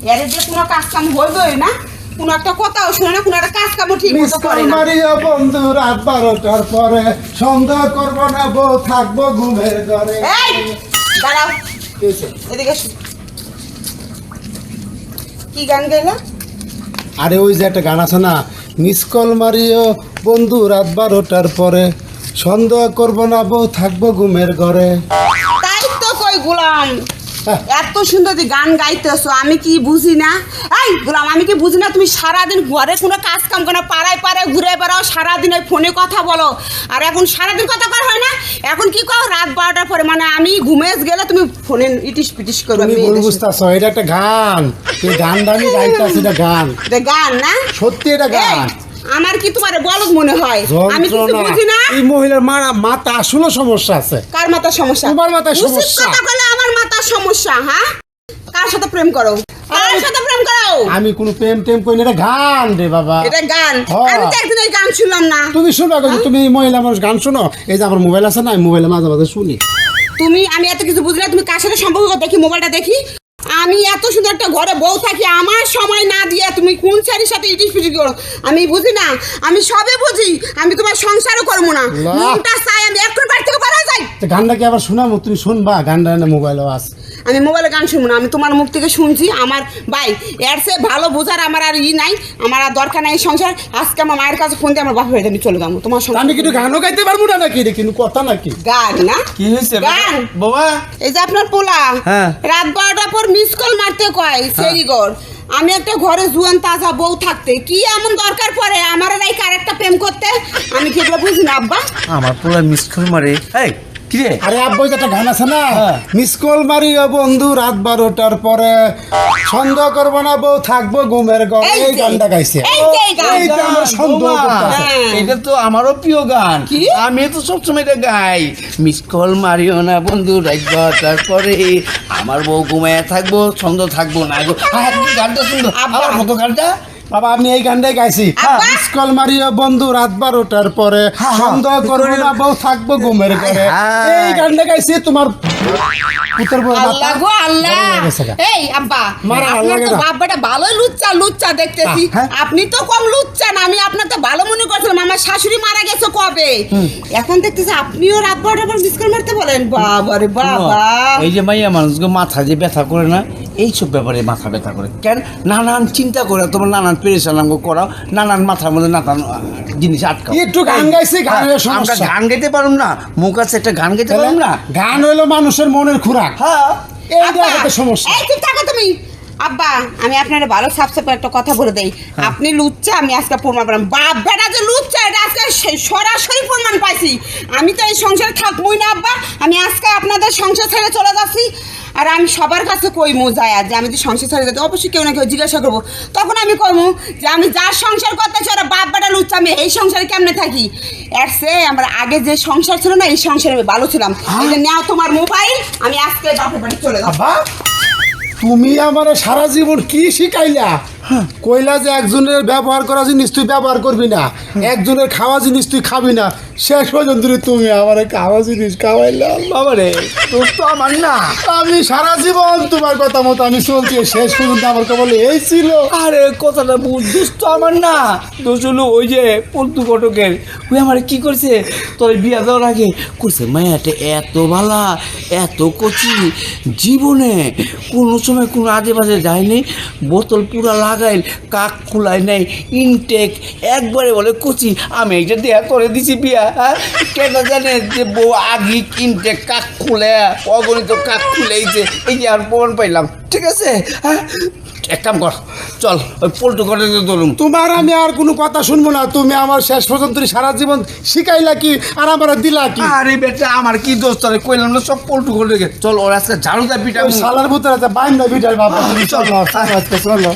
এর যে কোনো কাজ কাম হইবই না, কোনো একটা কথাও শুনে না, কোনো একটা কাজ কামও ঠিক মতো করে না। মারিয়া বন্ধু রাত 12টার পরে সন্দেহ করব না, বউ থাকবো ঘুমের ঘরে। এই দাঁড়াও, এদিকে এসো। কি গান গাইলা? আরে ওই যে একটা গান আছে না, মিস কল মারিও বন্ধু রাত 12টার পরে সন্দেহ করব না, বউ থাকবো ঘুমের ঘরে। তাই তো কই গোলাম, হ্যাঁ। এত সুন্দর যে গান গাইতেছো, আমি কি বুঝি না? এই গোলাম, আমি কি বুঝি না তুমি সারাদিন ঘরে কোনো কাজ কাম করো না, পাড়ায় পাড়ায় ঘুরে বেড়াও, সারাদিন ওই ফোনে কথা বলো, আর এখন সারাদিন কথা কর হয় না, এখন কি করো রাত 12টার পরে, মানে আমি ঘুমিয়ে গেলে তুমি ফোনে ইটিস পিটিস করো। তুমি ভুল বুঝতেছো, এটা একটা গান, এই গানটা আমি গাইতেছি, এটা গান, এটা গান না? সত্যি এটা গান। আমার কি তোমার বলদ মনে হয়? আমি কিছু যন্ত্রণা। বুঝি না। এই মহিলার মাথা আসলে সমস্যা আছে। কার মাথার সমস্যা? তোমার মাথায় উচিত সমস্যা। কথা বলে আমার মাথার সমস্যা। হ্যাঁ, কার সাথে প্রেম করো? কার সাথে প্রেম করো? আমি কোনো প্রেম টেম করি না, এটা গান রে বাবা। এটা গান? হ্যাঁ। আমি তো একদিন এই গান শুনলাম না। তুমি শোনো, তুমি এই মহিলা মানুষ গান শোনো, এই যে আমার মোবাইল আছে না, আমি মোবাইলে মাঝে মাঝে শুনি। আমি এত কিছু বুঝি না, তুমি কার সাথে সম্পর্ক দেখি, মোবাইলটা দেখি। আমি এত সুন্দর একটা ঘরে বউ থাকি, আমার সময় না দিয়ে তুমি কোন ছেলের সাথে ইটিস পিটিস করো, আমি বুঝি না। আমি সবে বুঝি, আমি তোমার সংসারও করবো না। না। মনটা চাই আমি এখন বাড়ি থেকে বেরো যাই। তো গানটা কি আবার শোনাবো? তুমি শুনবা গানটা, না মোবাইলও আছে। আমি মোবাইলে গান শুনবো না, আমি তোমার মুখ থেকে শুনছি। আমার ভাই এর সে ভালো বোঝার আমার আর নাই, আমার আর দরকার নাই এই সংসার। আজকে আমার মায়ের কাছে ফোন দিয়ে আমার বাপের বাড়িতে আমি চলে যাবো। তোমার সঙ্গে আমি কিন্তু গানও গাইতে পারবো না নাকি? রে কিন্তু কথা নাকি? গান না? কি হয়েছে গান। বাবা? এই যে আপনার পোলা হ্যাঁ। রাত 12টার পর মিস কল মারতে কয় সেরিগর। আমি একটা ঘরে জুয়ান তাজা বউ থাকতে কি এমন দরকার পড়ে আমার আর এই আরেকটা প্রেম করতে? আমি কি এগুলো বুঝি না আব্বা? আমার পোলা মিস কল মারে। এই কি রে? আরে আব্বা, ওই যে একটা গান আছে না, হ্যাঁ। মিস কল মারিও বন্ধু রাত 12টার পরে সন্দেহ করবো না, বউ থাকবো ঘুমের ঘরে। এই এই যে, গানটা গাইছে। এই যে এই গান। এইটা আমার সন্দেহ বাবা, করতেছে। হ্যাঁ। এটা তো আমারও প্রিয় গান। কি? আমি তো সবসময় এটা গাই। মিস কল মারিও না বন্ধু রাত 12টার পরে আমার বউ ঘুমায় থাকবো, সন্দেহ থাকবো না গো। হ্যাঁ, কি গানটা সুন্দর। আব্বা। আমার মতো গানটা। বাবা, আমি এই গানটাই গাইছি, আব্বা। মিস কল মারিও বন্ধু রাত 12টার পরে হ্যাঁ, সন্দেহ করবো না, বউ থাকবো ঘুমের ঘরে। হ্যাঁ। এই গানটা গাইছি তোমার পুত্র বউ আল্লাহ গো আল্লাহ। এই আব্বা, মারা আপনার লাগে তো না। বাপটা ভালো লুচ্চা লুচ্চা দেখতেছি। হ্যাঁ। আপনি তো কম লুচ্চা না, আমি আপনার তো ভালো মনে করছিলাম। আমার শাশুড়ি মারা গেছে কবে, এখন দেখতেছি আপনিও রাত 12টার পর মিস কল মারতে বলেন। বাবা রে বাবা। এই যে মাইয়া মানুষকে মাথা যে ব্যথা করে না, এইসব ব্যাপারে মাথা ব্যথা করে কেন? নানান চিন্তা করে, তোমার নানান পেরেশান করাও, নানান মাথার মধ্যে নানান জিনিস আটকাও। একটু গান গাইছি, গানের আমরা সমস্যা। গান গাইতে পারুম না, মুখ আছে একটা গান গাইতে পারুম না। গান হইলো মানুষের মনের খোরাক। হ্যাঁ, এইটা আব্বা, একটা সমস্যা। এই চুপ থাকো তুমি। আব্বা, আমি আপনার ভালো সাফসাফ একটা কথা বলে দেই। আপনি লুচ্চা, আমি আজকে প্রমাণ পেলাম। বাপ বেটা যে লুচ্চা, এটা আজকে সরাসরি প্রমাণ পাইছি। আমি তো এই সংসারে থাকবই না আব্বা, আমি আজকে আপনাদের সংসার ছেড়ে চলে যাচ্ছি। আর আমি সবার কাছে কই যায় যে আমি যে সংসার ছেড়ে যাচ্ছি, অবশ্যই কেউ না কেউ জিজ্ঞাসা করবো। তখন আমি কইমু যে আমি যার সংসার করতেছি ওরা বাপ বেটা লুচ্চা, আমি এই সংসারে কেমনে থাকি? এর সে আমার আগে যে সংসার ছিল না, এই সংসারে আমি ভালো ছিলাম। এই যে নাও তোমার মোবাইল, আমি আজকে বাপের বাড়ি চলে যাবো। আব্বা, তুমি আমার সারা জীবন কি শিখাইলা? কইলা যে একজনের ব্যবহার করা জিনিস তুই ব্যবহার করবি না, একজনের খাওয়া জিনিস তুই খাবি না, শেষ পর্যন্ত তুমি আমার খাওয়া জিনিস খাওয়াইলা। বাবা রে, তোর তো আমার না। আমি সারা জীবন তোমার কথা মতো আমি চলছি, শেষ পর্যন্ত আমার কেবল এই ছিল। আরে কথাটা বুঝছিস তো আমার না। দোষ হলো ওই যে পল্টু কটকের, ওই আমার কি করছে তোর বিয়া দেওয়ার আগে করছে, মায়াটা এত ভালা, এত কচি, জীবনে কোনো সময় কোনো আজে বাজে যায়নি, বোতল পুরা লাগাইল, কাক খুলাই নাই, ইনটেক একবারে বলে কচি। আমি এইটা দেয়া করে দিছি বিয়া। হ্যাঁ, কেন জানে যে বউ আগে ইনটেক কাক খুলে, অগণিত কাক খুলেইছে, এই যে আর প্রমাণ পাইলাম। ঠিক আছে, হ্যাঁ, এক কাম কর, চল ওই পল্টু কটকে ধরুন। তোমার আমি আর কোনো কথা শুনবো না। তুমি আমার শেষ পর্যন্ত সারা জীবন শিখাইলা কি আর আমার দিলা কি? আরে বেটা, আমার কি দোষ? তাহলে কইলাম না সব পল্টু করে চল, ওর আজকে ঝাড়ু দা পিটা। সালার ভিতরে বাইন্দা বিটার বাবা, তুমি চলো আজকে চলো।